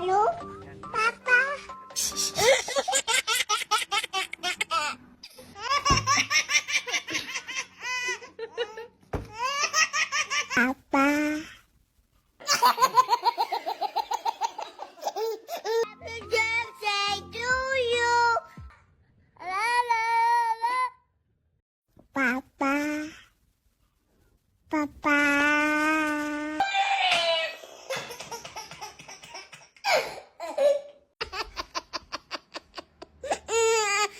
Hello, Papa. Papa. Happy birthday to you. La la la. Papa. Papa.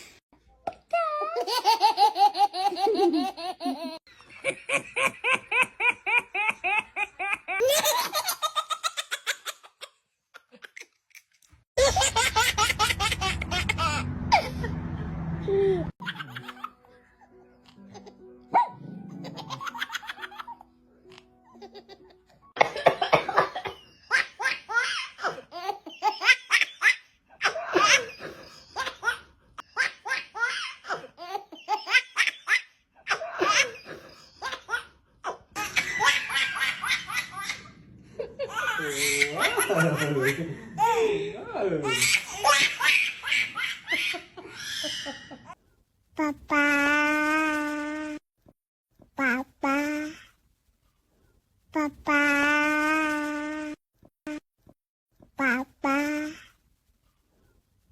Papa. Papa. Papa. Papa. Papa. Papa. Papa.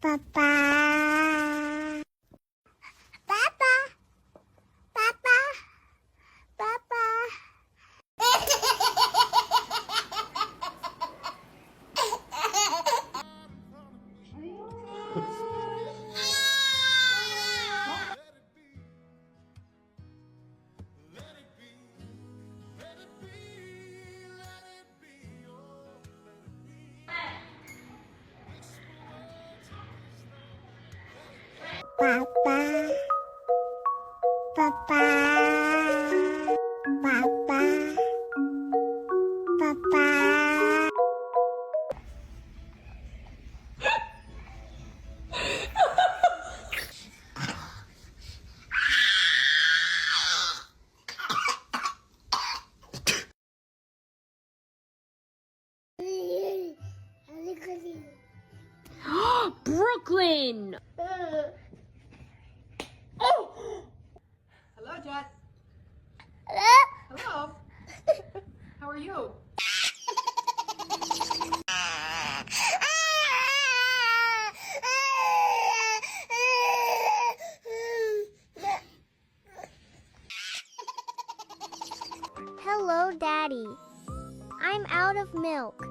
Papa. Papa. Papa. Papa. Papa. Brooklyn! Oh! Hello, Jet. Hello? Hello. How are you? Hello, Daddy. I'm out of milk.